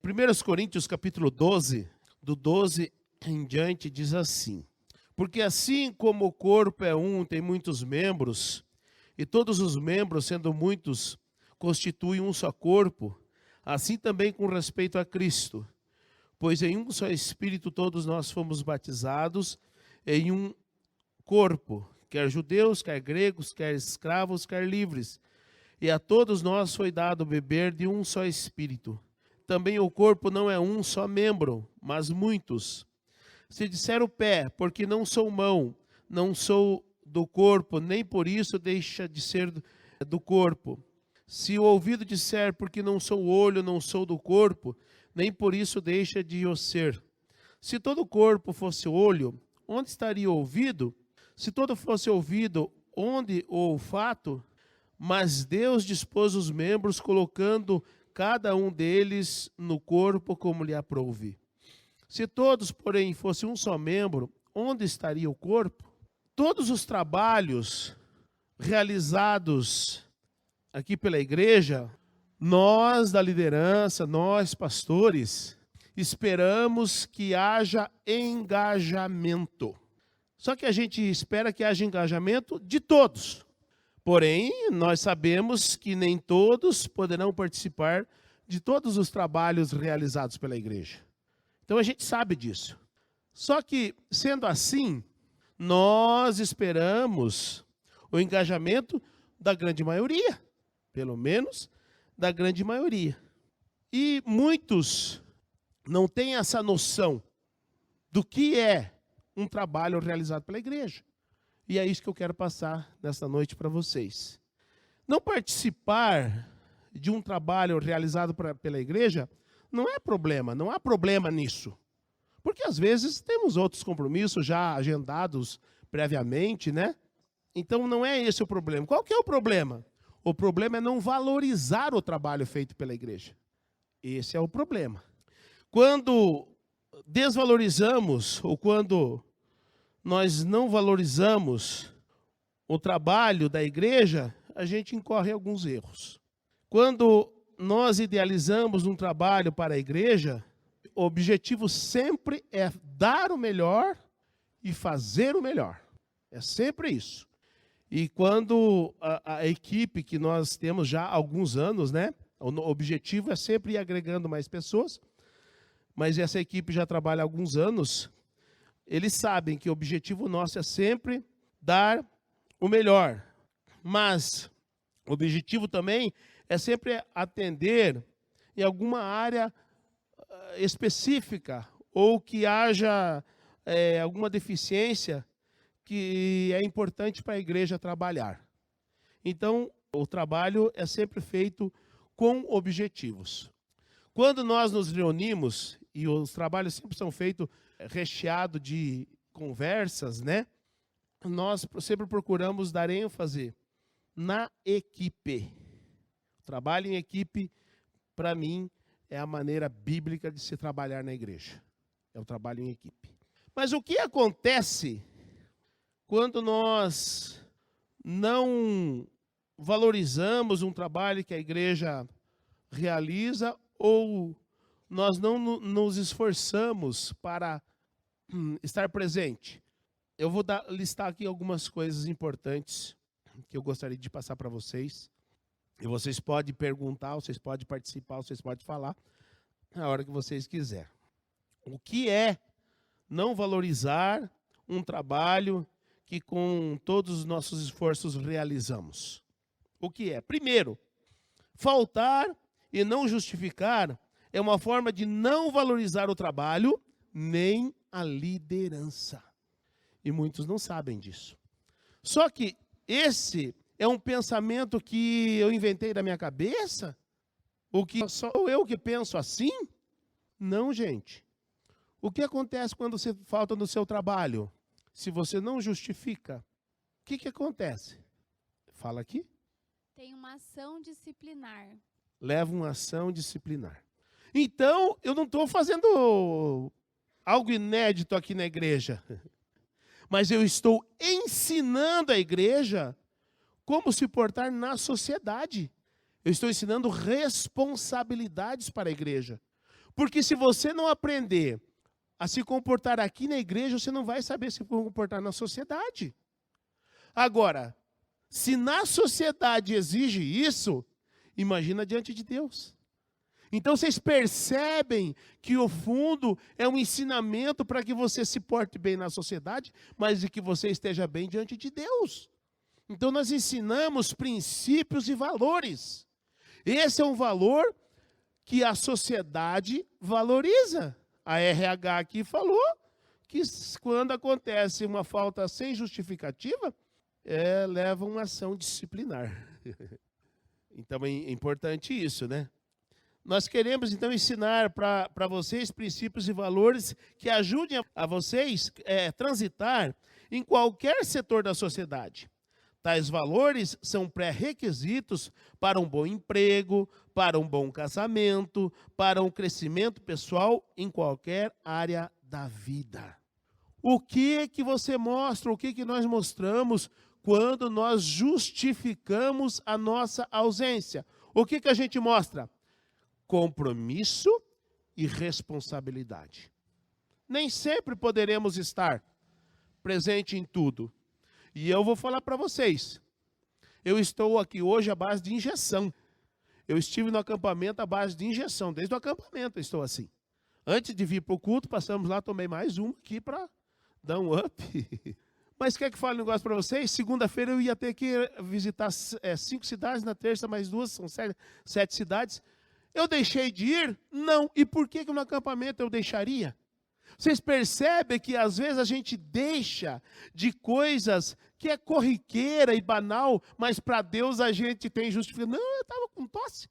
1 Coríntios capítulo 12, do 12 em diante, diz assim: Porque assim como o corpo é um, tem muitos membros, e todos os membros, sendo muitos, constituem um só corpo, assim também com respeito a Cristo. Pois em um só Espírito todos nós fomos batizados em um corpo, quer judeus, quer gregos, quer escravos, quer livres. E a todos nós foi dado beber de um só Espírito. Também o corpo não é um só membro, mas muitos. Se disser o pé, porque não sou mão, não sou do corpo, nem por isso deixa de ser do corpo. Se o ouvido disser, porque não sou olho, não sou do corpo, nem por isso deixa de o ser. Se todo o corpo fosse olho, onde estaria o ouvido? Se todo fosse ouvido, onde o olfato? Mas Deus dispôs os membros, colocando cada um deles no corpo como lhe aprouve. Se todos, porém, fossem um só membro, onde estaria o corpo? Todos os trabalhos realizados aqui pela igreja, nós da liderança, nós pastores, esperamos que haja engajamento. Só que a gente espera que haja engajamento de todos. Porém, nós sabemos que nem todos poderão participar de todos os trabalhos realizados pela igreja. Então a gente sabe disso. Só que, sendo assim, nós esperamos o engajamento da grande maioria, pelo menos da grande maioria. E muitos não têm essa noção do que é um trabalho realizado pela igreja. E é isso que eu quero passar nesta noite para vocês. Não participar de um trabalho realizado pela igreja não é problema, não há problema nisso. Porque às vezes temos outros compromissos já agendados previamente, né? Então não é esse o problema. Qual que é o problema? O problema é não valorizar o trabalho feito pela igreja. Esse é o problema. Quando desvalorizamos ou quando nós não valorizamos o trabalho da igreja, a gente incorre em alguns erros. Quando nós idealizamos um trabalho para a igreja, o objetivo sempre é dar o melhor e fazer o melhor. É sempre isso. E quando a equipe que nós temos já há alguns anos, né? O objetivo é sempre ir agregando mais pessoas, mas essa equipe já trabalha há alguns anos. Eles sabem que o objetivo nosso é sempre dar o melhor. Mas o objetivo também é sempre atender em alguma área específica ou que haja alguma deficiência que é importante para a igreja trabalhar. Então, o trabalho é sempre feito com objetivos. Quando nós nos reunimos, e os trabalhos sempre são feitos recheado de conversas, né? Nós sempre procuramos dar ênfase na equipe. O trabalho em equipe, para mim, é a maneira bíblica de se trabalhar na igreja. É o trabalho em equipe. Mas o que acontece quando nós não valorizamos um trabalho que a igreja realiza ou nós não nos esforçamos para estar presente? Eu vou listar aqui algumas coisas importantes que eu gostaria de passar para vocês. E vocês podem perguntar, vocês podem participar, vocês podem falar na hora que vocês quiserem. O que é não valorizar um trabalho que com todos os nossos esforços realizamos? O que é? Primeiro, faltar e não justificar é uma forma de não valorizar o trabalho nem a liderança. E muitos não sabem disso. Só que esse é um pensamento que eu inventei da minha cabeça? O que só eu que penso assim? Não, gente. O que acontece quando você falta no seu trabalho? Se você não justifica, o que acontece? Fala aqui. Tem uma ação disciplinar. Leva uma ação disciplinar. Então, eu não estou fazendo algo inédito aqui na igreja. Mas eu estou ensinando a igreja como se portar na sociedade. Eu estou ensinando responsabilidades para a igreja. Porque se você não aprender a se comportar aqui na igreja, você não vai saber se comportar na sociedade. Agora, se na sociedade exige isso, imagina diante de Deus. Então vocês percebem que o fundo é um ensinamento para que você se porte bem na sociedade, mas de que você esteja bem diante de Deus. Então nós ensinamos princípios e valores. Esse é um valor que a sociedade valoriza. A RH aqui falou que quando acontece uma falta sem justificativa, leva uma ação disciplinar. Então é importante isso, né? Nós queremos, então, ensinar para vocês princípios e valores que ajudem a vocês transitar em qualquer setor da sociedade. Tais valores são pré-requisitos para um bom emprego, para um bom casamento, para um crescimento pessoal em qualquer área da vida. O que você mostra, o que nós mostramos quando nós justificamos a nossa ausência? O que a gente mostra? Compromisso e responsabilidade. Nem sempre poderemos estar presente em tudo. E eu vou falar para vocês, eu estou aqui hoje à base de injeção. Eu estive no acampamento à base de injeção, desde o acampamento eu estou assim. Antes de vir para o culto, passamos lá, tomei mais uma aqui para dar um up. Mas quer que fale um negócio para vocês? Segunda-feira eu ia ter que visitar 5 cidades, na terça mais 2, são 7 cidades. Eu deixei de ir? Não. E por que no acampamento eu deixaria? Vocês percebem que às vezes a gente deixa de coisas que é corriqueira e banal, mas para Deus a gente tem justificação. Não, eu estava com tosse.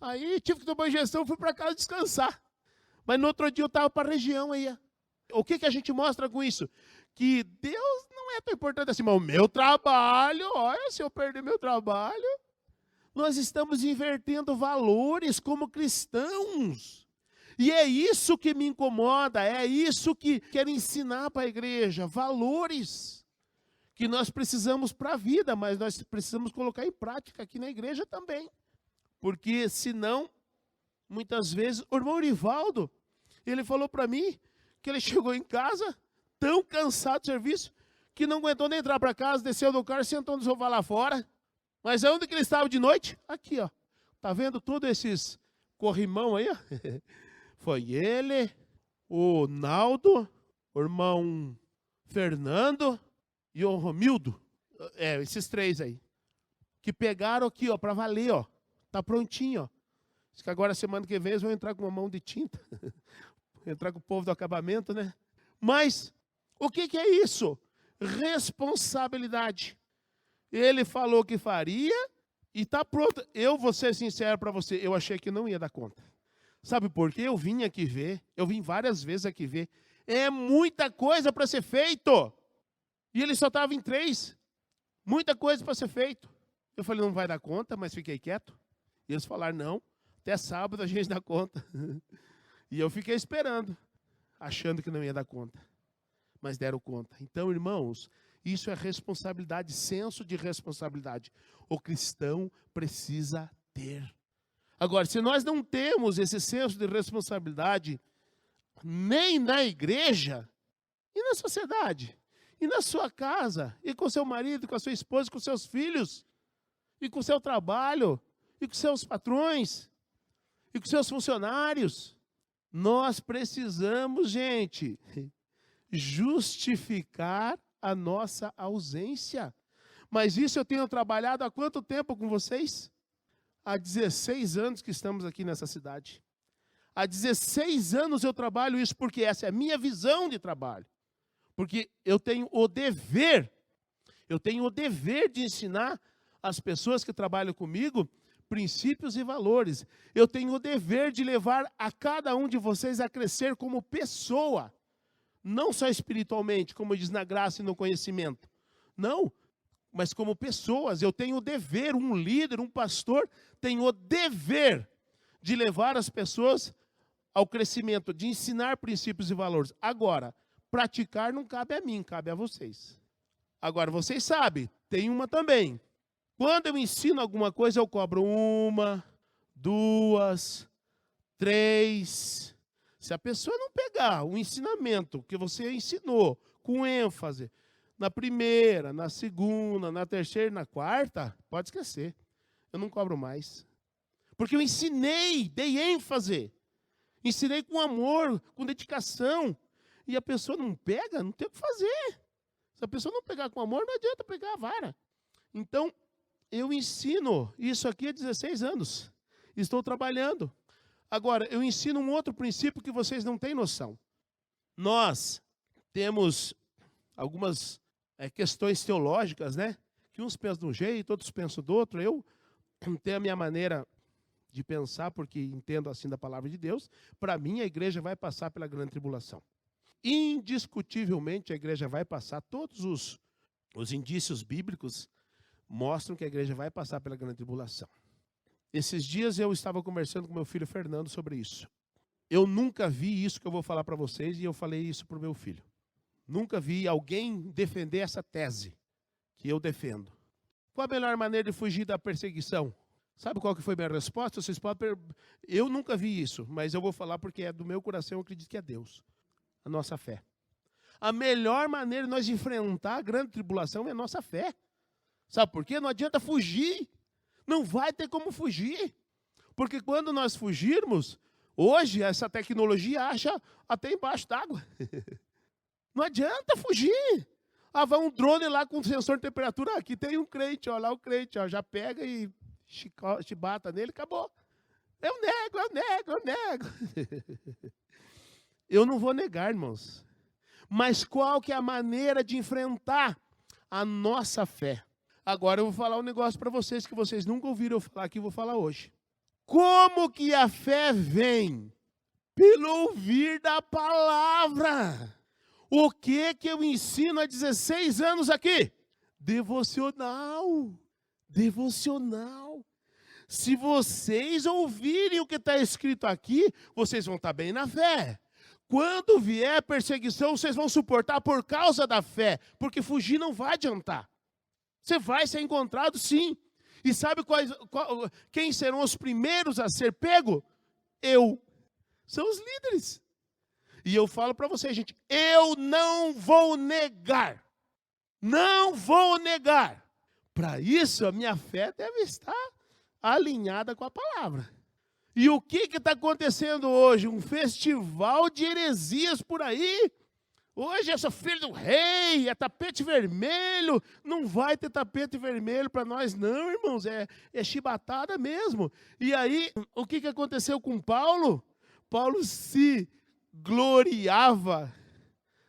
Aí tive que tomar injeção, fui para casa descansar. Mas no outro dia eu estava para a região aí. O que a gente mostra com isso? Que Deus não é tão importante assim, mas o meu trabalho, olha, se eu perder meu trabalho, nós estamos invertendo valores como cristãos. E é isso que me incomoda, é isso que quero ensinar para a igreja, valores que nós precisamos para a vida, mas nós precisamos colocar em prática aqui na igreja também. Porque senão, muitas vezes, o irmão Rivaldo, ele falou para mim que ele chegou em casa tão cansado do serviço que não aguentou nem entrar para casa, desceu do carro, sentou no sofá lá fora. Mas onde que ele estava de noite? Aqui, ó. Tá vendo todos esses corrimão aí, ó? Foi ele, o Naldo, o irmão Fernando e o Romildo. Esses 3 aí. Que pegaram aqui, ó, para valer, ó. Tá prontinho, ó. Diz que agora, semana que vem, eles vão entrar com uma mão de tinta. Entrar com o povo do acabamento, né? Mas, o que é isso? Responsabilidade. Ele falou que faria e está pronto. Eu vou ser sincero para você, eu achei que não ia dar conta. Sabe por quê? Eu vim aqui ver, eu vim várias vezes aqui ver. É muita coisa para ser feito. E ele só estava em 3. Muita coisa para ser feito. Eu falei, não vai dar conta, mas fiquei quieto. E eles falaram, não, até sábado a gente dá conta. E eu fiquei esperando, achando que não ia dar conta. Mas deram conta. Então, irmãos, isso é responsabilidade, senso de responsabilidade. O cristão precisa ter. Agora, se nós não temos esse senso de responsabilidade, nem na igreja, e na sociedade, e na sua casa, e com seu marido, com a sua esposa, com seus filhos, e com o seu trabalho, e com seus patrões, e com seus funcionários, nós precisamos, gente, justificar a nossa ausência. Mas isso eu tenho trabalhado há quanto tempo com vocês? Há 16 anos que estamos aqui nessa cidade. Há 16 anos eu trabalho isso porque essa é a minha visão de trabalho. Porque eu tenho o dever de ensinar as pessoas que trabalham comigo princípios e valores. Eu tenho o dever de levar a cada um de vocês a crescer como pessoa. Não só espiritualmente, como diz na graça e no conhecimento. Não, mas como pessoas. Eu tenho o dever, um líder, um pastor, tem o dever de levar as pessoas ao crescimento, de ensinar princípios e valores. Agora, praticar não cabe a mim, cabe a vocês. Agora, vocês sabem, tem uma também. Quando eu ensino alguma coisa, eu cobro 1, 2, 3. Se a pessoa não pegar o ensinamento que você ensinou com ênfase na primeira, na segunda, na terceira e na quarta, pode esquecer. Eu não cobro mais. Porque eu ensinei, dei ênfase. Ensinei com amor, com dedicação. E a pessoa não pega, não tem o que fazer. Se a pessoa não pegar com amor, não adianta pegar a vara. Então, eu ensino isso aqui há 16 anos. Estou trabalhando. Agora, eu ensino um outro princípio que vocês não têm noção. Nós temos algumas questões teológicas, né? Que uns pensam de um jeito, outros pensam do outro. Eu tenho a minha maneira de pensar, porque entendo assim da palavra de Deus. Para mim, a igreja vai passar pela grande tribulação. Indiscutivelmente, a igreja vai passar. Todos os indícios bíblicos mostram que a igreja vai passar pela grande tribulação. Esses dias eu estava conversando com meu filho Fernando sobre isso. Eu nunca vi isso que eu vou falar para vocês, e eu falei isso para o meu filho. Nunca vi alguém defender essa tese que eu defendo. Qual a melhor maneira de fugir da perseguição? Sabe qual que foi a minha resposta? Vocês podem Eu nunca vi isso, mas eu vou falar porque é do meu coração, eu acredito que é Deus. A nossa fé. A melhor maneira de nós enfrentar a grande tribulação é a nossa fé. Sabe por quê? Não adianta fugir. Não vai ter como fugir. Porque quando nós fugirmos, hoje essa tecnologia acha até embaixo d'água. Não adianta fugir. Ah, vai um drone lá com sensor de temperatura. Aqui tem um crente, ó, lá o crente, ó, já pega e chibata nele, acabou. Eu nego. Eu não vou negar, irmãos. Mas qual que é a maneira de enfrentar a nossa fé? Agora eu vou falar um negócio para vocês que vocês nunca ouviram eu falar aqui, eu vou falar hoje. Como que a fé vem? Pelo ouvir da palavra. O que eu ensino há 16 anos aqui? Devocional. Se vocês ouvirem o que está escrito aqui, vocês vão estar bem na fé. Quando vier perseguição, vocês vão suportar por causa da fé, porque fugir não vai adiantar. Você vai ser encontrado, sim. E sabe quem serão os primeiros a ser pego? São os líderes. E eu falo para vocês, gente, eu não vou negar. Não vou negar. Para isso, a minha fé deve estar alinhada com a palavra. E o que está acontecendo hoje? Um festival de heresias por aí. Hoje eu sou filho do rei, é tapete vermelho. Não vai ter tapete vermelho para nós não, irmãos. É chibatada mesmo. E aí, o que aconteceu com Paulo? Paulo se gloriava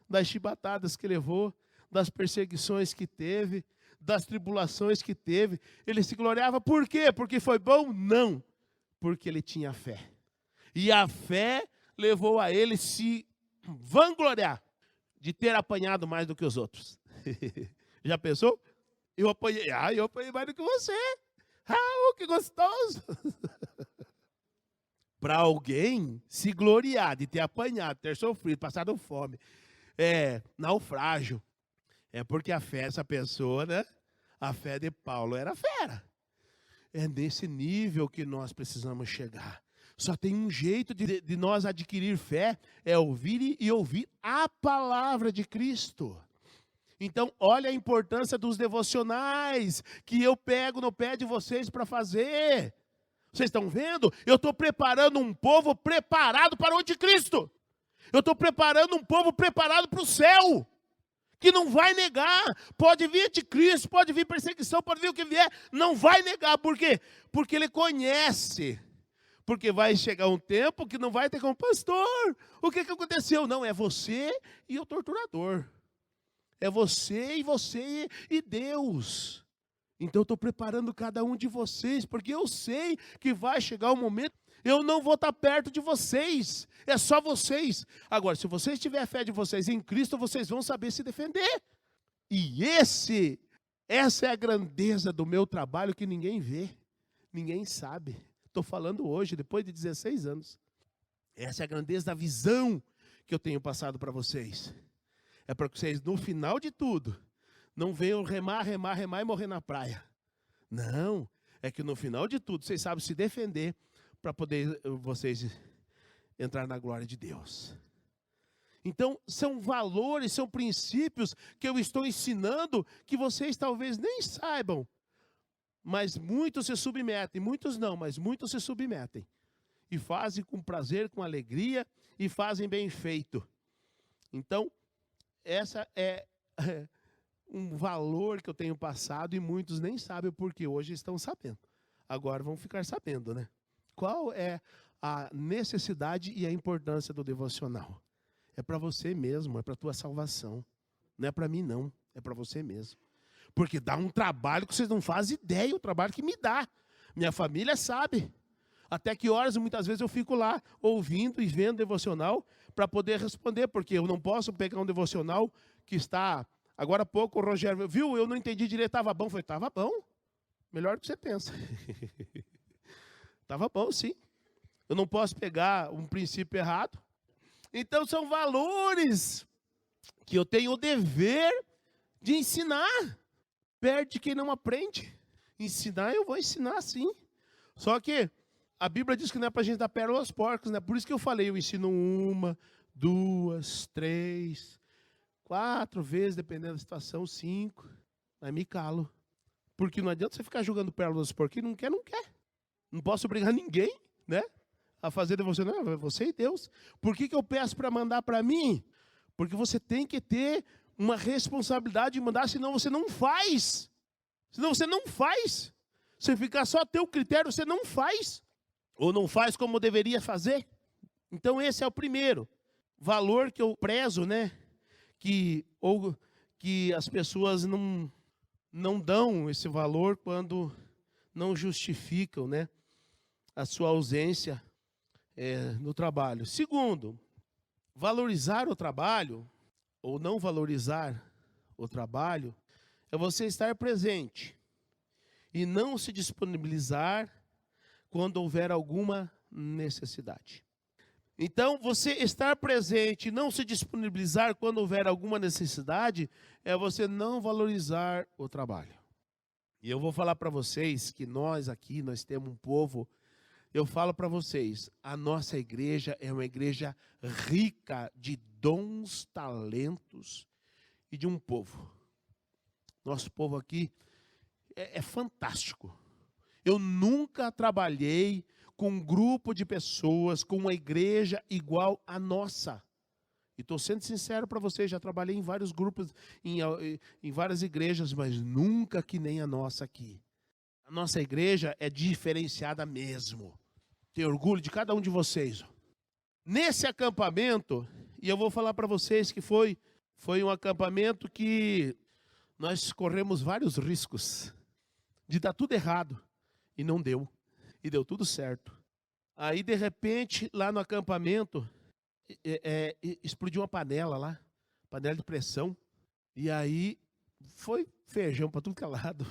das chibatadas que levou, das perseguições que teve, das tribulações que teve. Ele se gloriava por quê? Porque foi bom? Não. Porque ele tinha fé. E a fé levou a ele se vangloriar de ter apanhado mais do que os outros. Já pensou? Eu apanhei mais do que você. Que gostoso. Para alguém se gloriar de ter apanhado, ter sofrido, passado fome, naufrágio, é porque a fé dessa pessoa, né? A fé de Paulo era fera. É nesse nível que nós precisamos chegar. Só tem um jeito de nós adquirir fé, é ouvir e ouvir a palavra de Cristo. Então, olha a importância dos devocionais que eu pego no pé de vocês para fazer. Vocês estão vendo? Eu estou preparando um povo preparado para o anticristo. Eu estou preparando um povo preparado para o céu, que não vai negar. Pode vir anticristo, pode vir perseguição, pode vir o que vier, não vai negar. Por quê? Porque ele conhece. Porque vai chegar um tempo que não vai ter como pastor. O que aconteceu? Não, é você e o torturador. É você e Deus. Então eu estou preparando cada um de vocês, porque eu sei que vai chegar um momento, eu não vou estar perto de vocês. É só vocês. Agora, se vocês tiverem fé de vocês em Cristo, vocês vão saber se defender. E essa é a grandeza do meu trabalho que ninguém vê, ninguém sabe. Estou falando hoje, depois de 16 anos. Essa é a grandeza da visão que eu tenho passado para vocês. É para que vocês, no final de tudo, não venham remar e morrer na praia. Não, é que no final de tudo, vocês sabem se defender para poder vocês entrar na glória de Deus. Então, são valores, são princípios que eu estou ensinando que vocês talvez nem saibam, mas muitos se submetem, muitos não, mas muitos se submetem. E fazem com prazer, com alegria, e fazem bem feito. Então, essa é um valor que eu tenho passado e muitos nem sabem porque hoje estão sabendo. Agora vão ficar sabendo, né? Qual é a necessidade e a importância do devocional? É para você mesmo, é para a tua salvação. Não é para mim, não. É para você mesmo. Porque dá um trabalho que vocês não fazem ideia, o trabalho que me dá. Minha família sabe. Até que horas, muitas vezes, eu fico lá ouvindo e vendo devocional para poder responder, porque eu não posso pegar um devocional que está... Agora há pouco o Rogério, viu, eu não entendi direito, estava bom. Eu falei, estava bom. Melhor do que você pensa. Estava bom, sim. Eu não posso pegar um princípio errado. Então, são valores que eu tenho o dever de ensinar. Perde quem não aprende. Ensinar, eu vou ensinar, sim. Só que a Bíblia diz que não é para a gente dar pérola aos porcos, né? Por isso que eu falei, eu ensino 1, 2, 3, 4 vezes, dependendo da situação, 5. Aí me calo. Porque não adianta você ficar jogando pérola aos porcos. Quem não quer, não quer. Não posso obrigar ninguém, né? A fazer devocional, é você e Deus. Por que eu peço para mandar para mim? Porque você tem que ter uma responsabilidade de mandar, senão você não faz. Senão você não faz. Se ficar só a teu critério, você não faz. Ou não faz como deveria fazer. Então esse é o primeiro valor que eu prezo, né? Que as pessoas não dão esse valor quando não justificam, né? A sua ausência no trabalho. Segundo, valorizar o trabalho ou não valorizar o trabalho é você estar presente e não se disponibilizar quando houver alguma necessidade. Então, você estar presente e não se disponibilizar quando houver alguma necessidade é você não valorizar o trabalho. E eu vou falar para vocês que nós aqui, nós temos um povo. Eu falo para vocês, a nossa igreja é uma igreja rica de dons, talentos e de um povo. Nosso povo aqui é fantástico. Eu nunca trabalhei com um grupo de pessoas, com uma igreja igual à nossa. E estou sendo sincero para vocês, já trabalhei em vários grupos, em várias igrejas, mas nunca que nem a nossa aqui. A nossa igreja é diferenciada mesmo. Tenho orgulho de cada um de vocês. Nesse acampamento, e eu vou falar para vocês que foi um acampamento que nós corremos vários riscos de dar tudo errado. E não deu. E deu tudo certo. Aí, de repente, lá no acampamento, explodiu uma panela lá. Panela de pressão. E aí, foi feijão para tudo que é lado.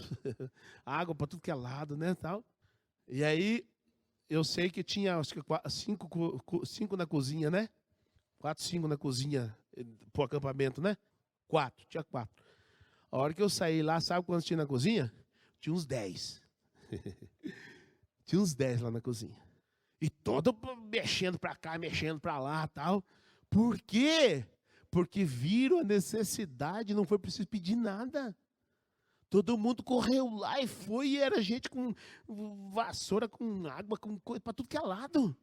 Água para tudo que é lado, né, tal. E aí, eu sei que tinha acho que 5 na cozinha, né? 4, 5 na cozinha pro acampamento, né? 4, tinha 4. A hora que eu saí lá, sabe quantos tinha na cozinha? Tinha uns 10. Tinha uns 10 lá na cozinha. E todo mexendo para cá, mexendo para lá, tal. Por quê? Porque viram a necessidade, não foi preciso pedir nada. Todo mundo correu lá e foi, e era gente com vassoura, com água, com coisa para tudo que é lado.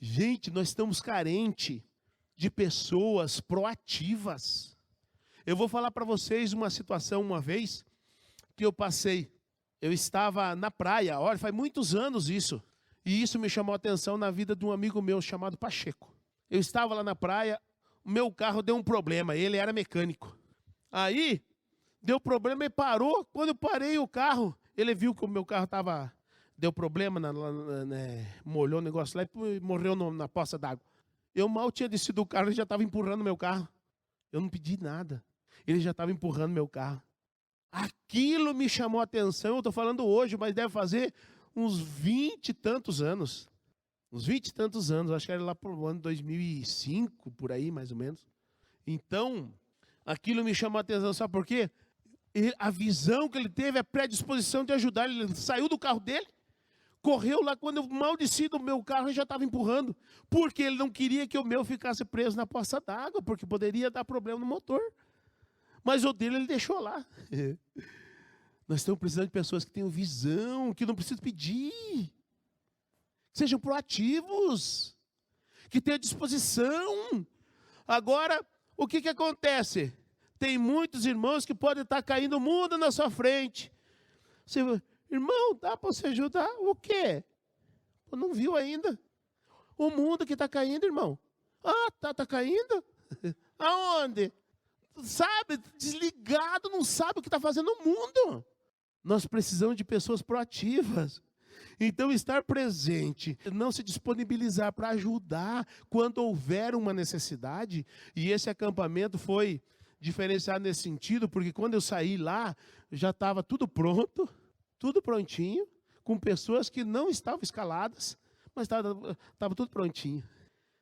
Gente, nós estamos carentes de pessoas proativas. Eu vou falar para vocês uma situação uma vez que eu passei. Eu estava na praia, olha, faz muitos anos isso. E isso me chamou a atenção na vida de um amigo meu chamado Pacheco. Eu estava lá na praia, o meu carro deu um problema, ele era mecânico. Aí, deu problema e parou. Quando eu parei o carro, ele viu que o meu carro deu problema, molhou o negócio lá e morreu na poça d'água. Eu mal tinha descido do carro, ele já estava empurrando meu carro. Eu não pedi nada. Ele já estava empurrando meu carro. Aquilo me chamou a atenção, eu estou falando hoje, mas deve fazer uns 20 e tantos anos. Uns 20 e tantos anos, acho que era lá por ano 2005, por aí mais ou menos. Então, aquilo me chamou a atenção, sabe por quê? A visão que ele teve, a predisposição de ajudar, ele saiu do carro dele, correu lá, quando eu mal desci do meu carro, ele já estava empurrando, porque ele não queria que o meu ficasse preso na poça d'água, porque poderia dar problema no motor. Mas o dele ele deixou lá. Nós estamos precisando de pessoas que tenham visão, que não precisam pedir, que sejam proativos, que tenham disposição. Agora, o que acontece? Tem muitos irmãos que podem estar caindo o mundo na sua frente. Você, irmão, dá para você ajudar? O quê? Eu não viu ainda. O mundo que está caindo, irmão. Ah, tá caindo? Aonde? Sabe, desligado, não sabe o que está fazendo no mundo. Nós precisamos de pessoas proativas. Então, estar presente, não se disponibilizar para ajudar quando houver uma necessidade. E esse acampamento foi diferenciado nesse sentido, porque quando eu saí lá, já estava tudo pronto, tudo prontinho, com pessoas que não estavam escaladas, mas estava tudo prontinho.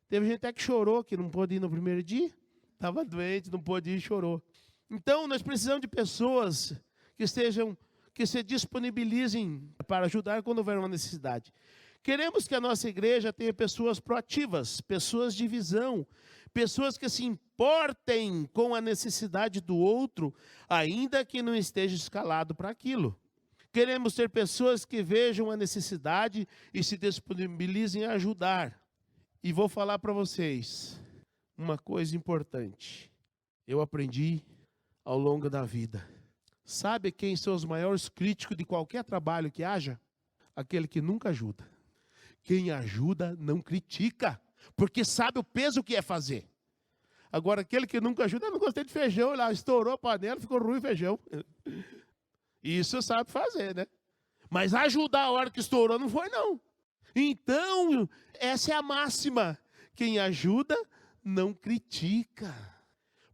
Teve gente até que chorou, que não pôde ir no primeiro dia, estava doente, não pôde ir e chorou. Então, nós precisamos de pessoas que se disponibilizem para ajudar quando houver uma necessidade. Queremos que a nossa igreja tenha pessoas proativas, pessoas de visão, pessoas que se importem com a necessidade do outro, ainda que não esteja escalado para aquilo. Queremos ter pessoas que vejam a necessidade e se disponibilizem a ajudar. E vou falar para vocês uma coisa importante. Eu aprendi ao longo da vida. Sabe quem são os maiores críticos de qualquer trabalho que haja? Aquele que nunca ajuda. Quem ajuda não critica, porque sabe o peso que é fazer. Agora, aquele que nunca ajuda, eu não gostei de feijão, lá estourou a panela, ficou ruim o feijão. Isso sabe fazer, né? Mas ajudar a hora que estourou não foi, não. Então, essa é a máxima. Quem ajuda não critica.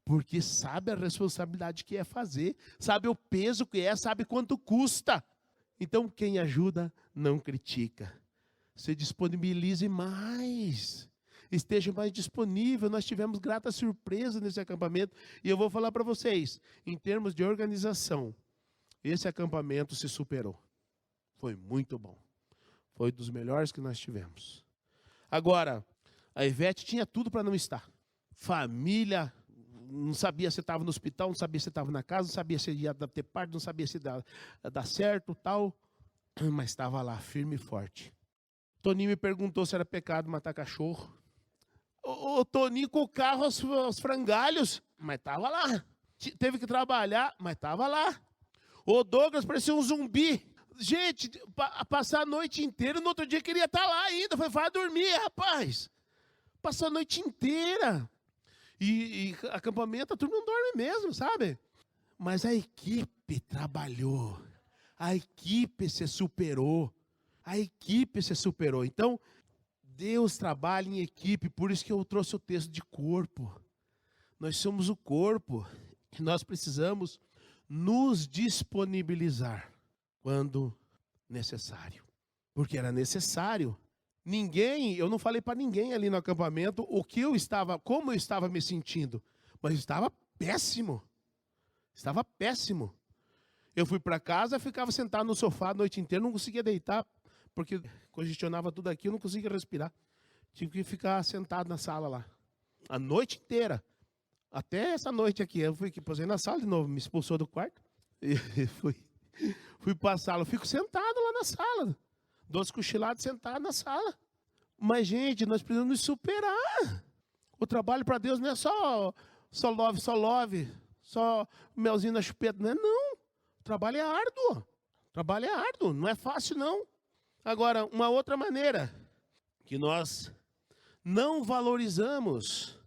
Porque sabe a responsabilidade que é fazer, sabe o peso que é, sabe quanto custa. Então, quem ajuda, não critica. Se disponibilize mais. Esteja mais disponível. Nós tivemos grata surpresa nesse acampamento. E eu vou falar para vocês, em termos de organização, esse acampamento se superou. Foi muito bom. Foi dos melhores que nós tivemos. Agora, a Ivete tinha tudo para não estar. Família, não sabia se estava no hospital, não sabia se estava na casa, não sabia se ia ter parto, não sabia se ia dar certo, tal. Mas estava lá, firme e forte. Toninho me perguntou se era pecado matar cachorro. O Toninho com o carro aos frangalhos, mas estava lá. Teve que trabalhar, mas estava lá. O Douglas parecia um zumbi. Gente, passar a noite inteira, no outro dia queria estar lá ainda. Falei, vai dormir, rapaz. Passou a noite inteira. E acampamento, a turma não dorme mesmo, sabe? Mas a equipe trabalhou. A equipe se superou. A equipe se superou. Então, Deus trabalha em equipe. Por isso que eu trouxe o texto de corpo. Nós somos o corpo. E nós precisamos nos disponibilizar quando necessário. Porque era necessário. Eu não falei para ninguém ali no acampamento como eu estava me sentindo, mas estava péssimo. Estava péssimo. Eu fui para casa, ficava sentado no sofá a noite inteira, não conseguia deitar, porque congestionava tudo aqui, eu não conseguia respirar. Tive que ficar sentado na sala lá, a noite inteira. Até essa noite aqui, eu fui posei na sala de novo, me expulsou do quarto, e fui para a sala, eu fico sentado lá na sala. 12 cochilados sentados na sala. Mas, gente, nós precisamos nos superar. O trabalho para Deus não é só love, só melzinho na chupeta. Não é, não. O trabalho é árduo. O trabalho é árduo, não é fácil, não. Agora, uma outra maneira que nós não valorizamos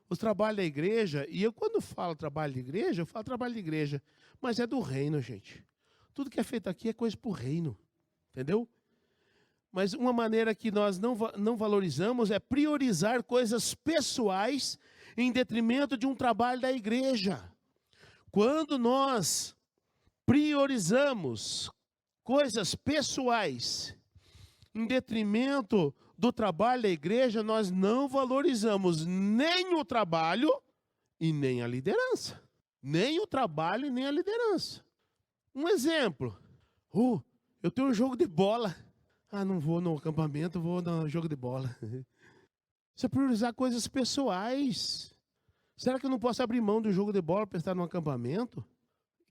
o trabalho da igreja, e eu quando falo trabalho de igreja, eu falo trabalho de igreja, mas é do reino, gente. Tudo que é feito aqui é coisa para o reino, entendeu? Mas uma maneira que nós não valorizamos é priorizar coisas pessoais em detrimento de um trabalho da igreja. Quando nós priorizamos coisas pessoais em detrimento do trabalho da igreja, nós não valorizamos nem o trabalho e nem a liderança. Nem o trabalho e nem a liderança. Um exemplo. Eu tenho um jogo de bola. Ah, não vou no acampamento, vou no jogo de bola. Isso é priorizar coisas pessoais. Será que eu não posso abrir mão do jogo de bola para estar no acampamento?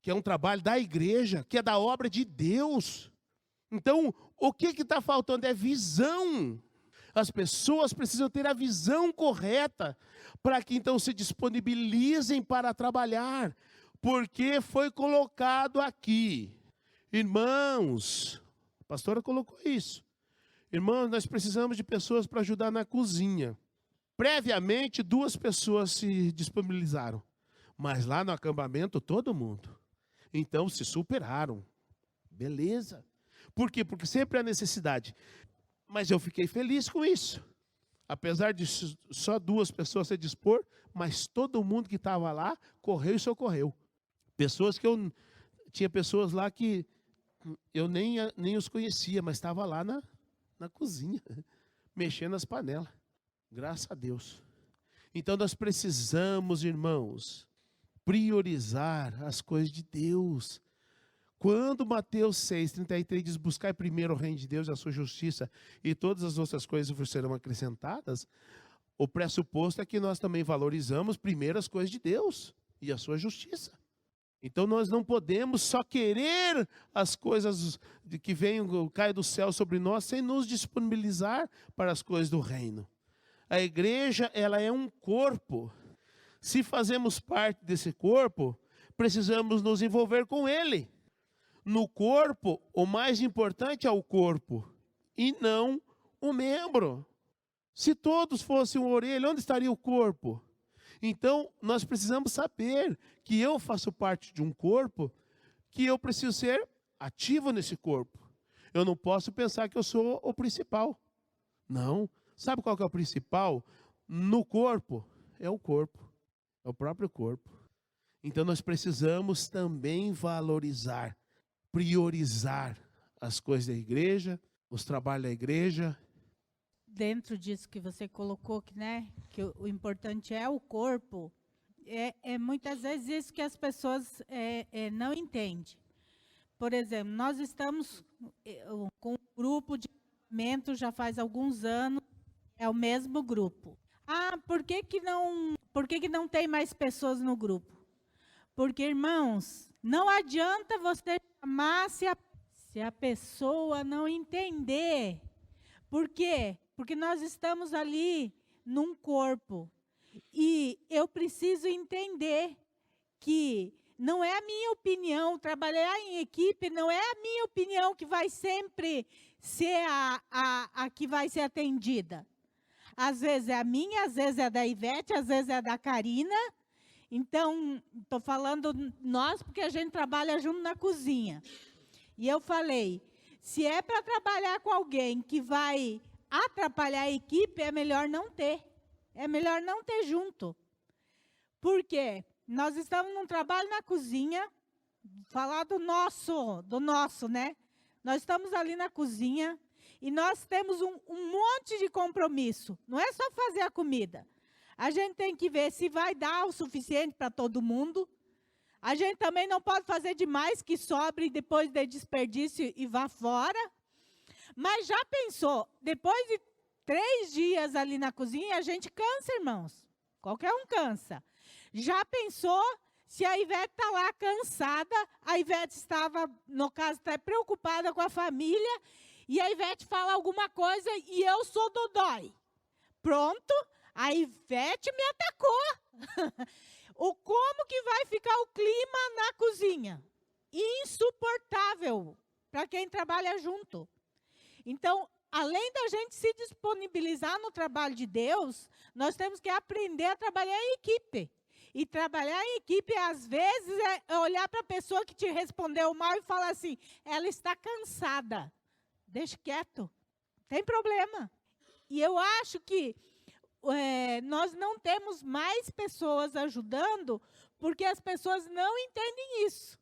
Que é um trabalho da igreja, que é da obra de Deus. Então, o que está faltando é visão. As pessoas precisam ter a visão correta para que então se disponibilizem para trabalhar. Porque foi colocado aqui. Irmãos, a pastora colocou isso. Irmãos, nós precisamos de pessoas para ajudar na cozinha. Previamente, 2 pessoas se disponibilizaram. Mas lá no acampamento, todo mundo. Então, se superaram. Beleza. Por quê? Porque sempre há necessidade. Mas eu fiquei feliz com isso. Apesar de só 2 pessoas se dispor, mas todo mundo que estava lá correu e socorreu. Pessoas que eu... Tinha pessoas lá que eu nem os conhecia, mas estava lá na cozinha, mexendo as panelas. Graças a Deus. Então nós precisamos, irmãos, priorizar as coisas de Deus. Quando Mateus 6,33 diz, buscai primeiro o reino de Deus e a sua justiça, e todas as outras coisas vos serão acrescentadas, o pressuposto é que nós também valorizamos primeiro as coisas de Deus e a sua justiça. Então nós não podemos só querer as coisas que caem do céu sobre nós, sem nos disponibilizar para as coisas do reino. A igreja, ela é um corpo. Se fazemos parte desse corpo, precisamos nos envolver com ele. No corpo, o mais importante é o corpo, e não o membro. Se todos fossem uma orelha, onde estaria o corpo? Então, nós precisamos saber que eu faço parte de um corpo, que eu preciso ser ativo nesse corpo. Eu não posso pensar que eu sou o principal. Não. Sabe qual que é o principal? No corpo, é o corpo. É o próprio corpo. Então, nós precisamos também valorizar, priorizar as coisas da igreja, os trabalhos da igreja. Dentro disso que você colocou, que o importante é o corpo, é muitas vezes isso que as pessoas não entendem. Por exemplo, nós estamos com um grupo de acampamento já faz alguns anos, é o mesmo grupo. Ah, por que não tem mais pessoas no grupo? Porque, irmãos, não adianta você chamar se a pessoa não entender. Por quê? Porque nós estamos ali num corpo. E eu preciso entender que não é a minha opinião, trabalhar em equipe não é a minha opinião que vai sempre ser a que vai ser atendida. Às vezes é a minha, às vezes é a da Ivete, às vezes é a da Karina. Então, estou falando nós, porque a gente trabalha junto na cozinha. E eu falei, se é para trabalhar com alguém que vai atrapalhar a equipe, é melhor não ter. É melhor não ter junto. Por quê? Nós estamos num trabalho na cozinha, falar do nosso, né? Nós estamos ali na cozinha e nós temos um monte de compromisso. Não é só fazer a comida. A gente tem que ver se vai dar o suficiente para todo mundo. A gente também não pode fazer demais que sobre e depois dê desperdício e vá fora. Mas já pensou, depois de 3 dias ali na cozinha, a gente cansa, irmãos. Qualquer um cansa. Já pensou se a Ivete está lá cansada, a Ivete estava, no caso, até preocupada com a família, e a Ivete fala alguma coisa e eu sou dodói. Pronto, a Ivete me atacou. Como que vai ficar o clima na cozinha? Insuportável para quem trabalha junto. Então, além da gente se disponibilizar no trabalho de Deus, nós temos que aprender a trabalhar em equipe. E trabalhar em equipe, às vezes, é olhar para a pessoa que te respondeu mal e falar assim, ela está cansada. Deixa quieto. Tem problema. E eu acho que nós não temos mais pessoas ajudando porque as pessoas não entendem isso.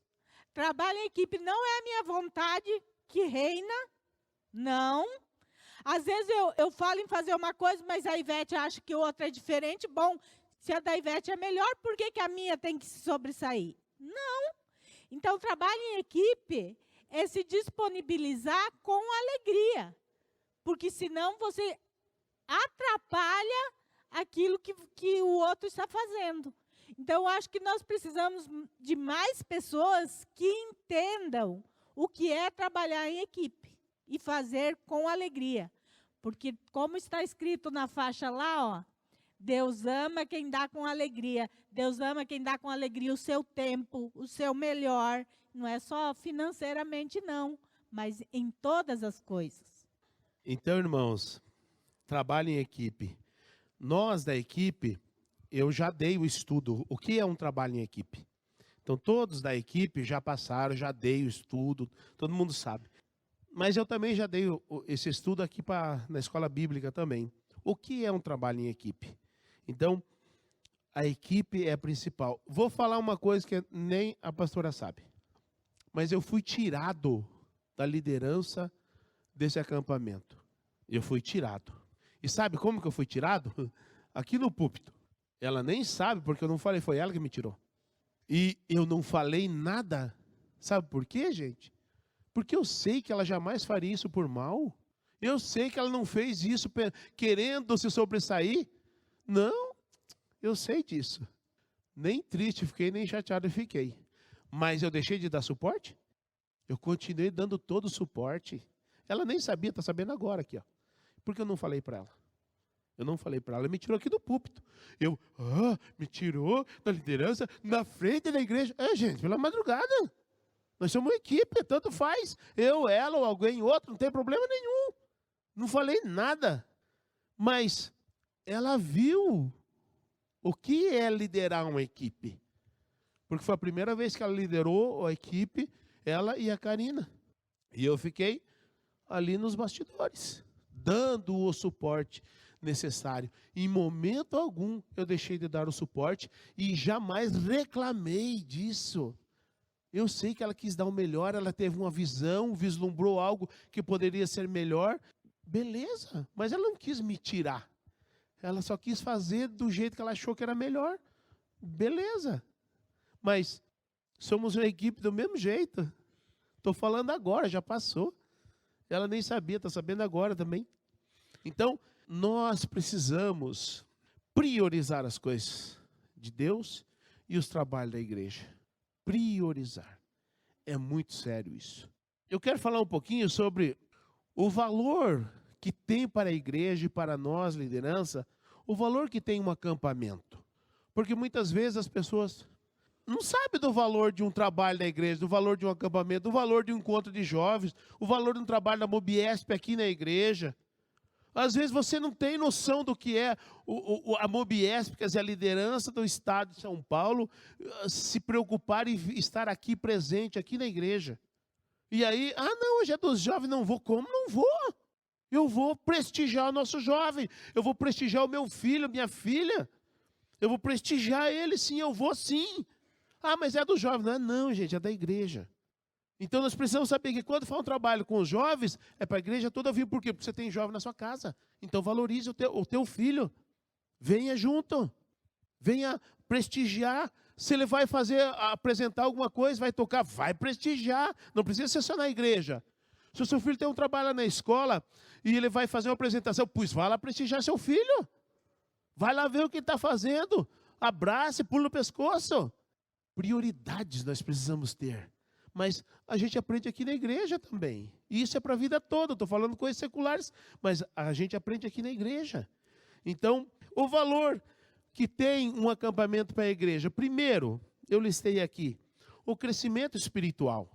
Trabalho em equipe não é a minha vontade que reina, não. Às vezes eu falo em fazer uma coisa, mas a Ivete acha que outra é diferente. Bom, se a da Ivete é melhor, por que a minha tem que se sobressair? Não. Então, trabalho em equipe é se disponibilizar com alegria. porque senão você atrapalha aquilo que o outro está fazendo. Então, eu acho que nós precisamos de mais pessoas que entendam o que é trabalhar em equipe e fazer com alegria. Porque, como está escrito na faixa lá, ó, Deus ama quem dá com alegria. Deus ama quem dá com alegria o seu tempo, o seu melhor. Não é só financeiramente, não, mas em todas as coisas. Então, irmãos, trabalho em equipe. Nós da equipe, eu já dei o estudo. O que é um trabalho em equipe? Então, todos da equipe já passaram, já dei o estudo, todo mundo sabe. Mas eu também já dei esse estudo aqui na escola bíblica também. O que é um trabalho em equipe? Então, a equipe é a principal. Vou falar uma coisa que nem a pastora sabe. Mas eu fui tirado da liderança desse acampamento. Eu fui tirado. E sabe como que eu fui tirado? Aqui no púlpito. Ela nem sabe, porque eu não falei, foi ela que me tirou. E eu não falei nada. Sabe por quê, gente? Porque eu sei que ela jamais faria isso por mal. Eu sei que ela não fez isso querendo se sobressair. Não, eu sei disso. Nem triste fiquei, nem chateado fiquei. Mas eu deixei de dar suporte? Eu continuei dando todo o suporte. Ela nem sabia, está sabendo agora aqui, ó. Porque eu não falei para ela. Eu não falei para ela, me tirou aqui do púlpito. Me tirou da liderança na frente da igreja. Gente, pela madrugada. Nós somos uma equipe, tanto faz. Eu, ela ou alguém outro, não tem problema nenhum. Não falei nada. Mas ela viu o que é liderar uma equipe. Porque foi a primeira vez que ela liderou a equipe, ela e a Karina. E eu fiquei ali nos bastidores, dando o suporte necessário. Em momento algum eu deixei de dar o suporte e jamais reclamei disso. Eu sei que ela quis dar o melhor, ela teve uma visão, vislumbrou algo que poderia ser melhor. Beleza, mas ela não quis me tirar. Ela só quis fazer do jeito que ela achou que era melhor. Beleza. Mas somos uma equipe do mesmo jeito. Estou falando agora, já passou. Ela nem sabia, está sabendo agora também. Então, nós precisamos priorizar as coisas de Deus e os trabalhos da igreja. Priorizar. É muito sério isso. Eu quero falar um pouquinho sobre o valor que tem para a igreja e para nós, liderança, o valor que tem um acampamento. Porque muitas vezes as pessoas não sabem do valor de um trabalho na igreja, do valor de um acampamento, do valor de um encontro de jovens, o valor de um trabalho da Mobiesp aqui na igreja. Às vezes você não tem noção do que é a Mobiesp, quer dizer, a liderança do Estado de São Paulo, se preocupar e estar aqui presente, aqui na igreja. E aí, não, hoje é dos jovens, não vou. Como? Não vou. Eu vou prestigiar o nosso jovem, eu vou prestigiar o meu filho, minha filha. Eu vou prestigiar ele, sim, eu vou sim. Mas é do jovem. Não, gente, é da igreja. Então nós precisamos saber que quando faz um trabalho com os jovens, é para a igreja toda vir. Por quê? Porque você tem jovem na sua casa. Então valorize o teu filho. Venha junto. Venha prestigiar. Se ele vai apresentar alguma coisa, vai tocar, vai prestigiar. Não precisa ser só na igreja. Se o seu filho tem um trabalho na escola e ele vai fazer uma apresentação, pois vai lá prestigiar seu filho. Vai lá ver o que ele está fazendo. Abrace, pula no pescoço. Prioridades nós precisamos ter. Mas a gente aprende aqui na igreja também. E isso é para a vida toda. Estou falando coisas seculares, mas a gente aprende aqui na igreja. Então, o valor que tem um acampamento para a igreja. Primeiro, eu listei aqui, o crescimento espiritual.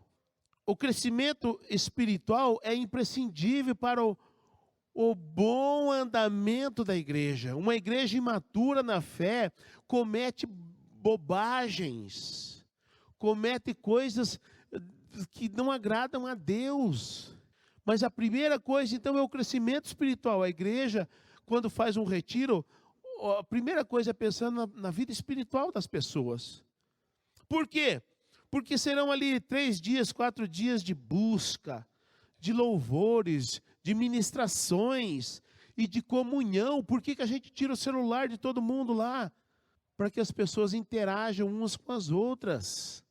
O crescimento espiritual é imprescindível para o bom andamento da igreja. Uma igreja imatura na fé comete bobagens, comete coisas que não agradam a Deus. Mas a primeira coisa, então, é o crescimento espiritual. A igreja, quando faz um retiro, a primeira coisa é pensar na vida espiritual das pessoas. Por quê? Porque serão ali 3 dias, 4 dias de busca, de louvores, de ministrações e de comunhão. Por que a gente tira o celular de todo mundo lá? Para que as pessoas interajam umas com as outras.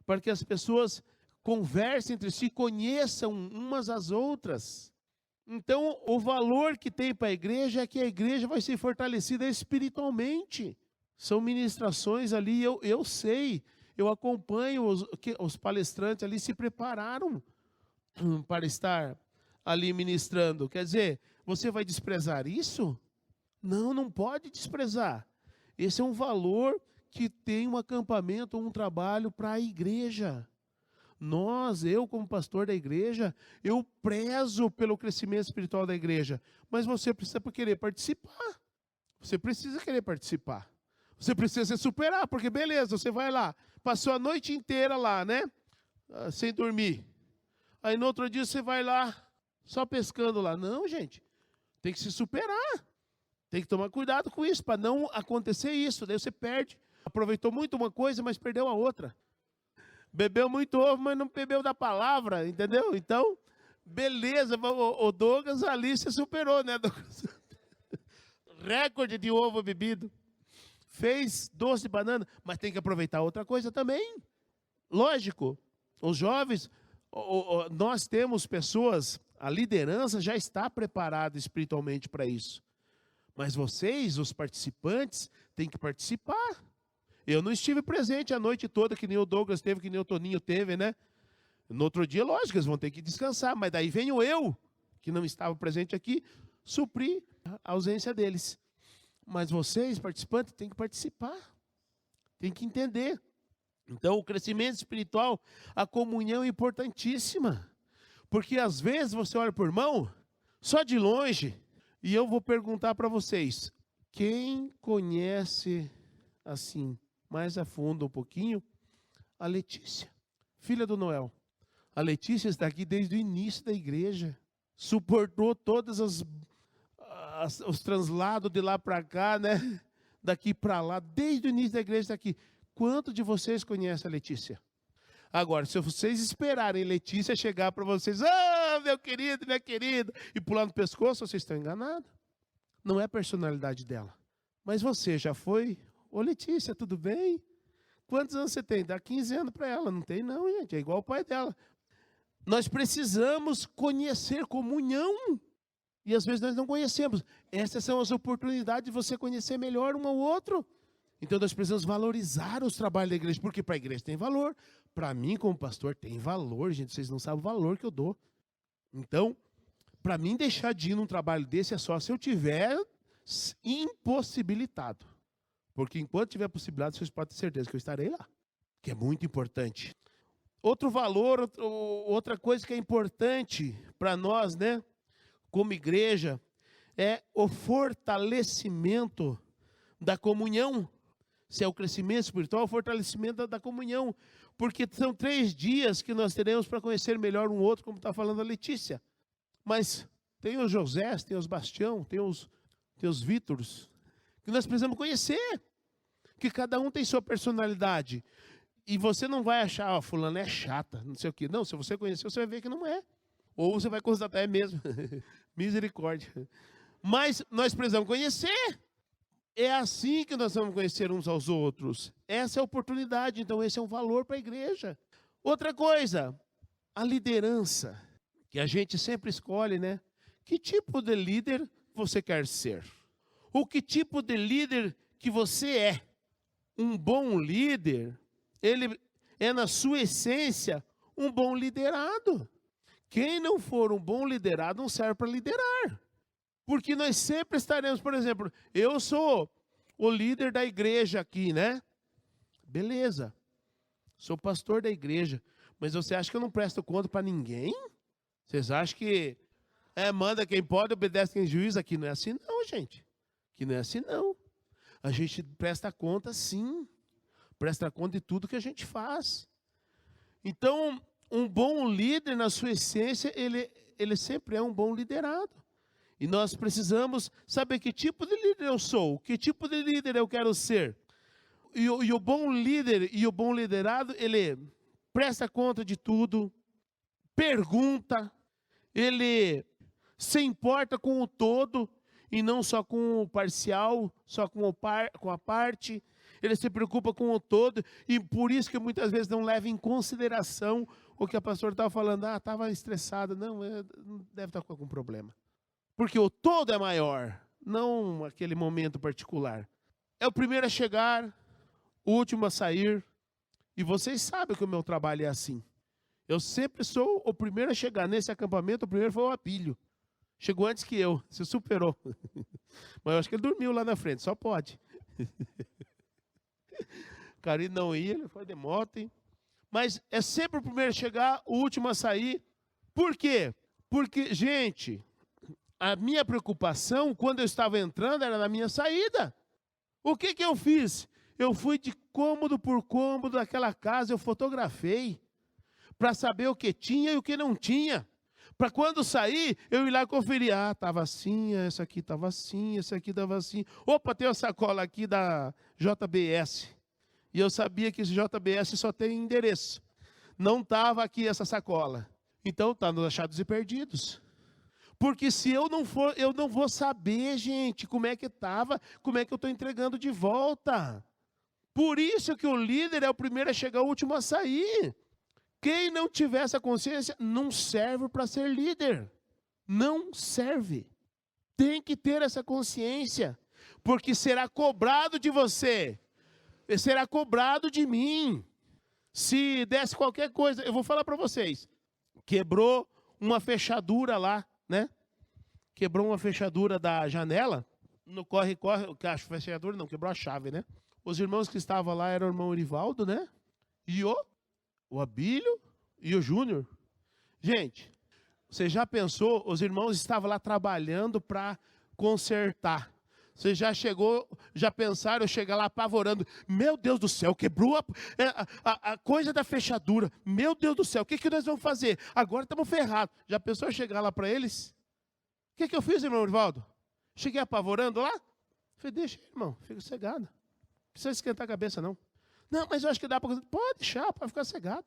Para que as pessoas conversem entre si, conheçam umas às outras. Então, o valor que tem para a igreja é que a igreja vai ser fortalecida espiritualmente. São ministrações ali, eu sei, eu acompanho os palestrantes ali se prepararam para estar ali ministrando. Quer dizer, você vai desprezar isso? Não, não pode desprezar. Esse é um valor que tem um acampamento, um trabalho para a igreja. Eu como pastor da igreja, eu prezo pelo crescimento espiritual da igreja. Mas você precisa querer participar. Você precisa querer participar. Você precisa se superar, porque beleza, você vai lá, passou a noite inteira lá, né? Sem dormir. Aí no outro dia você vai lá, só pescando lá. Não, gente, tem que se superar. Tem que tomar cuidado com isso, para não acontecer isso. Daí você perde. Aproveitou muito uma coisa, mas perdeu a outra. Bebeu muito ovo, mas não bebeu da palavra, entendeu? Então, beleza, o Douglas ali se superou, né, Douglas? Recorde de ovo bebido. Fez doce de banana, mas tem que aproveitar outra coisa também. Lógico, os jovens, nós temos pessoas, a liderança já está preparada espiritualmente para isso. Mas vocês, os participantes, têm que participar. Eu não estive presente a noite toda, que nem o Douglas teve, que nem o Toninho teve, né? No outro dia, lógico, eles vão ter que descansar, mas daí venho eu, que não estava presente aqui, suprir a ausência deles. Mas vocês, participantes, têm que participar, têm que entender. Então, o crescimento espiritual, a comunhão é importantíssima. Porque às vezes você olha para o irmão, só de longe, e eu vou perguntar para vocês, quem conhece assim, mais a fundo um pouquinho, a Letícia, filha do Noel. A Letícia está aqui desde o início da igreja, suportou todos os translados de lá para cá, né? Daqui para lá, desde o início da igreja está aqui. Quantos de vocês conhecem a Letícia? Agora, se vocês esperarem Letícia chegar para vocês, meu querido, minha querida, e pular no pescoço, vocês estão enganados. Não é a personalidade dela. Mas você já foi? Ô Letícia, tudo bem? Quantos anos você tem? Dá 15 anos para ela. Não tem não, gente. É igual o pai dela. Nós precisamos conhecer comunhão. E às vezes nós não conhecemos. Essas são as oportunidades de você conhecer melhor um ao outro. Então nós precisamos valorizar os trabalhos da igreja. Porque para a igreja tem valor. Para mim, como pastor, tem valor, gente. Vocês não sabem o valor que eu dou. Então, para mim deixar de ir num trabalho desse é só se eu tiver impossibilitado. Porque enquanto tiver possibilidade, vocês podem ter certeza que eu estarei lá. Que é muito importante. Outro valor, outra coisa que é importante para nós, né? Como igreja, é o fortalecimento da comunhão. Se é o crescimento espiritual, o fortalecimento da comunhão. Porque são 3 dias que nós teremos para conhecer melhor um outro, como está falando a Letícia. Mas tem os José, tem os Bastião, tem os Vítors, que nós precisamos conhecer. Que cada um tem sua personalidade. E você não vai achar, fulano é chata, não sei o quê. Não, se você conhecer, você vai ver que não é. Ou você vai constatar, é mesmo. Misericórdia. Mas nós precisamos conhecer. É assim que nós vamos conhecer uns aos outros. Essa é a oportunidade, então esse é um valor para a igreja. Outra coisa, a liderança, que a gente sempre escolhe, né? Que tipo de líder você quer ser? Ou que tipo de líder que você é? Um bom líder, ele é na sua essência um bom liderado. Quem não for um bom liderado não serve para liderar. Porque nós sempre estaremos, por exemplo, eu sou o líder da igreja aqui, né? Beleza, sou pastor da igreja, mas você acha que eu não presto conta para ninguém? Vocês acham que manda quem pode, obedece quem juiz? Aqui não é assim não, gente. Aqui não é assim não. A gente presta conta sim, presta conta de tudo que a gente faz. Então, um bom líder, na sua essência, ele sempre é um bom liderado. E nós precisamos saber que tipo de líder eu sou, que tipo de líder eu quero ser. E o bom líder e o bom liderado, ele presta conta de tudo, pergunta, ele se importa com o todo e não só com o parcial, só com a parte. Ele se preocupa com o todo e por isso que muitas vezes não leva em consideração o que a pastora estava falando, estava estressada. Não, deve estar com algum problema. Porque o todo é maior, não aquele momento particular. É o primeiro a chegar, o último a sair. E vocês sabem que o meu trabalho é assim. Eu sempre sou o primeiro a chegar. Nesse acampamento, o primeiro foi o Abílio. Chegou antes que eu, se superou. Mas eu acho que ele dormiu lá na frente, só pode. O Carino não ia, ele foi de moto. Hein? Mas é sempre o primeiro a chegar, o último a sair. Por quê? Porque, gente, a minha preocupação, quando eu estava entrando, era na minha saída. O que eu fiz? Eu fui de cômodo por cômodo daquela casa, eu fotografei, para saber o que tinha e o que não tinha. Para quando sair, eu ir lá e conferir. Estava assim, essa aqui estava assim, essa aqui estava assim. Opa, tem uma sacola aqui da JBS. E eu sabia que esse JBS só tem endereço. Não estava aqui essa sacola. Então está nos achados e perdidos. Porque se eu não for, eu não vou saber, gente, como é que estava, como é que eu estou entregando de volta. Por isso que o líder é o primeiro a chegar, o último a sair. Quem não tiver essa consciência não serve para ser líder. Não serve. Tem que ter essa consciência. Porque será cobrado de você. Será cobrado de mim. Se desse qualquer coisa, eu vou falar para vocês. Quebrou uma fechadura lá, né? Quebrou uma fechadura da janela. No corre-corre, a fechadura não, quebrou a chave, né? Os irmãos que estavam lá eram o irmão Erivaldo, né? E o Abílio e o Júnior. Gente, você já pensou? Os irmãos estavam lá trabalhando para consertar. Você já pensaram, chegar lá apavorando. Meu Deus do céu, quebrou a coisa da fechadura. Meu Deus do céu, o que nós vamos fazer? Agora estamos ferrados. Já pensou chegar lá para eles? O que eu fiz, irmão Erivaldo? Cheguei apavorando lá? Falei, deixa, irmão, fica cegado. Não precisa esquentar a cabeça, não. Não, mas eu acho que dá para... Pode deixar, pode ficar cegado.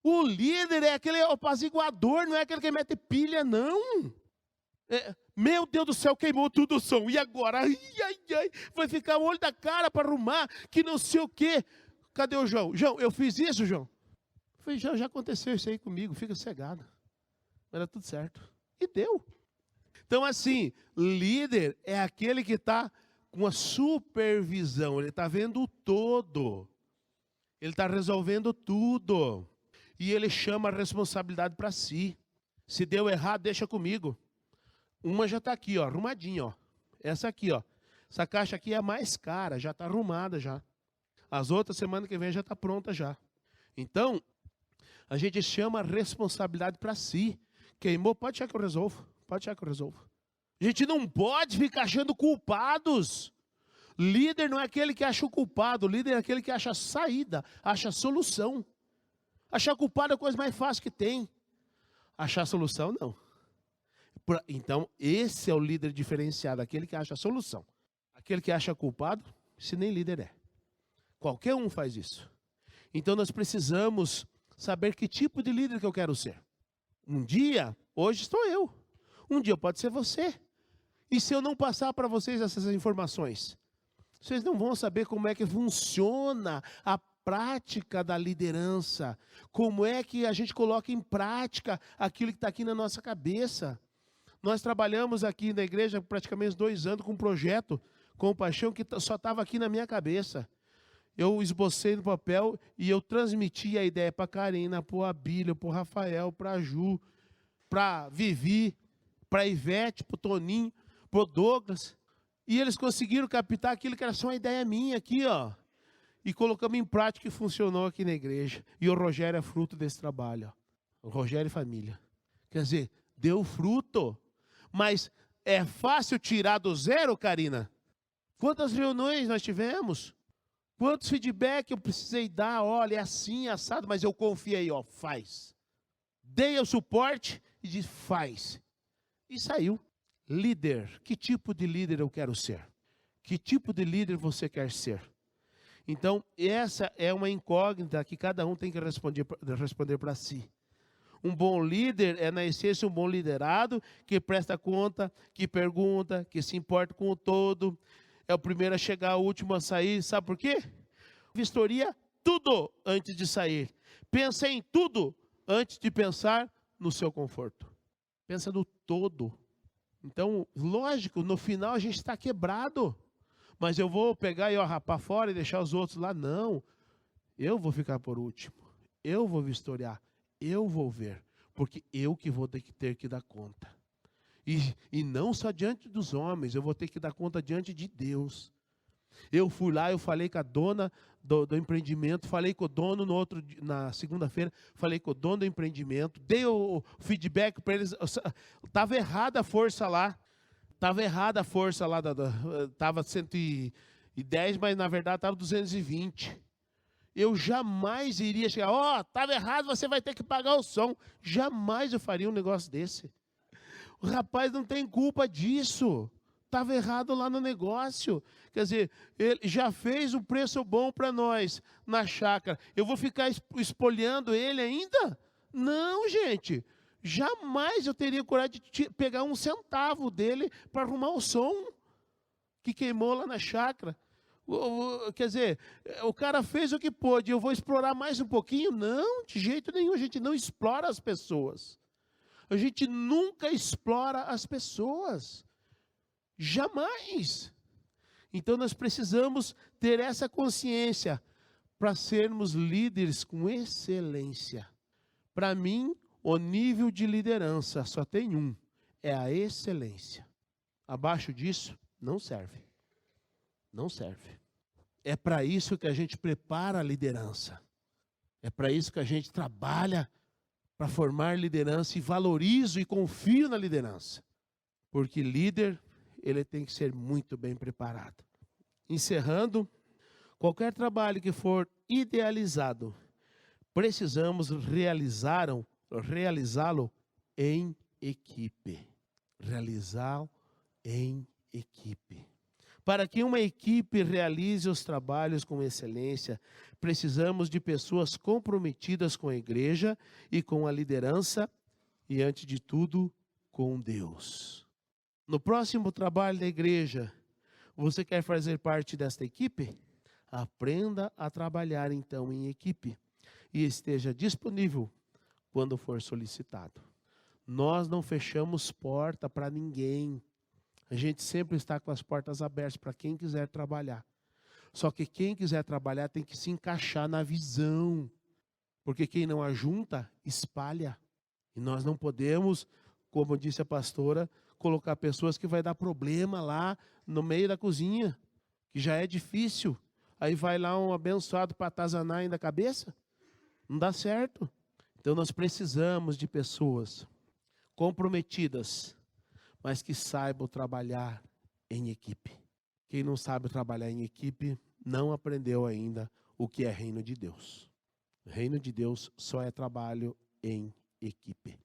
O líder é aquele apaziguador, não é aquele que mete pilha, não. Meu Deus do céu, queimou tudo o som. E agora? Ai, vai ficar o olho da cara para arrumar, que não sei o quê. Cadê o João? João, eu fiz isso, João? Eu falei, já aconteceu isso aí comigo, fica cegado. Mas era tudo certo. E deu. Então, assim, líder é aquele que está com a supervisão, ele está vendo o todo. Ele está resolvendo tudo. E ele chama a responsabilidade para si. Se deu errado, deixa comigo. Uma já está aqui, ó, arrumadinha, ó. Essa aqui, ó. Essa caixa aqui é a mais cara, já está arrumada já. As outras, semana que vem, já está pronta já. Então, a gente chama a responsabilidade para si. Queimou, pode deixar que eu resolvo. Pode deixar que eu resolvo. A gente não pode ficar achando culpados. Líder não é aquele que acha o culpado. Líder é aquele que acha a saída, acha a solução. Achar culpado é a coisa mais fácil que tem. Achar a solução, não. Então, esse é o líder diferenciado, aquele que acha a solução. Aquele que acha culpado, se nem líder é. Qualquer um faz isso. Então, nós precisamos saber que tipo de líder que eu quero ser. Um dia, hoje estou eu. Um dia pode ser você. E se eu não passar para vocês essas informações, vocês não vão saber como é que funciona a prática da liderança. Como é que a gente coloca em prática aquilo que está aqui na nossa cabeça. Nós trabalhamos aqui na igreja praticamente 2 anos com um projeto, com paixão, que só estava aqui na minha cabeça. Eu esbocei no papel e eu transmiti a ideia para a Karina, para o Abílio, para o Rafael, para a Ju, para a Vivi, para a Ivete, para o Toninho, para o Douglas. E eles conseguiram captar aquilo que era só uma ideia minha aqui, ó. E colocamos em prática e funcionou aqui na igreja. E o Rogério é fruto desse trabalho, ó. O Rogério e família. Quer dizer, deu fruto. Mas é fácil tirar do zero, Karina? Quantas reuniões nós tivemos? Quantos feedback eu precisei dar? Olha, é assim, assado, mas eu confiei, ó, faz. Dei o suporte e disse, faz. E saiu. Líder. Que tipo de líder eu quero ser? Que tipo de líder você quer ser? Então, essa é uma incógnita que cada um tem que responder para si. Um bom líder é, na essência, um bom liderado que presta conta, que pergunta, que se importa com o todo. É o primeiro a chegar, o último a sair. Sabe por quê? Vistoria tudo antes de sair. Pensa em tudo antes de pensar no seu conforto. Pensa no todo. Então, lógico, no final a gente está quebrado. Mas eu vou pegar e rapar fora e deixar os outros lá? Não. Eu vou ficar por último. Eu vou vistoriar. Eu vou ver. Porque eu que vou ter que dar conta. E não só diante dos homens, eu vou ter que dar conta diante de Deus. Eu fui lá, eu falei com a dona do empreendimento, falei com o dono na segunda-feira, falei com o dono do empreendimento, dei o feedback para eles. Estava errada a força lá. Estava errada a força lá. Estava 110, mas na verdade estava 220. Eu jamais iria chegar, estava errado, você vai ter que pagar o som. Jamais eu faria um negócio desse. O rapaz não tem culpa disso. Estava errado lá no negócio. Quer dizer, ele já fez um preço bom para nós na chácara. Eu vou ficar espolhando ele ainda? Não, gente. Jamais eu teria coragem de pegar um centavo dele para arrumar o som que queimou lá na chácara. Quer dizer, o cara fez o que pôde, eu vou explorar mais um pouquinho? Não, de jeito nenhum. A gente não explora as pessoas. A gente nunca explora as pessoas. Jamais. Então nós precisamos ter essa consciência para sermos líderes com excelência. Para mim, o nível de liderança só tem um, é a excelência. Abaixo disso, não serve. Não serve. É para isso que a gente prepara a liderança. É para isso que a gente trabalha para formar liderança e valorizo e confio na liderança. Porque líder, ele tem que ser muito bem preparado. Encerrando, qualquer trabalho que for idealizado, precisamos realizá-lo em equipe. Realizá-lo em equipe. Para que uma equipe realize os trabalhos com excelência, precisamos de pessoas comprometidas com a igreja e com a liderança e, antes de tudo, com Deus. No próximo trabalho da igreja, você quer fazer parte desta equipe? Aprenda a trabalhar então em equipe e esteja disponível quando for solicitado. Nós não fechamos porta para ninguém. A gente sempre está com as portas abertas para quem quiser trabalhar. Só que quem quiser trabalhar tem que se encaixar na visão. Porque quem não ajunta, espalha. E nós não podemos, como disse a pastora, colocar pessoas que vai dar problema lá no meio da cozinha, que já é difícil. Aí vai lá um abençoado para atazanar ainda a cabeça. Não dá certo. Então nós precisamos de pessoas comprometidas, mas que saibam trabalhar em equipe. Quem não sabe trabalhar em equipe, não aprendeu ainda o que é reino de Deus. Reino de Deus só é trabalho em equipe.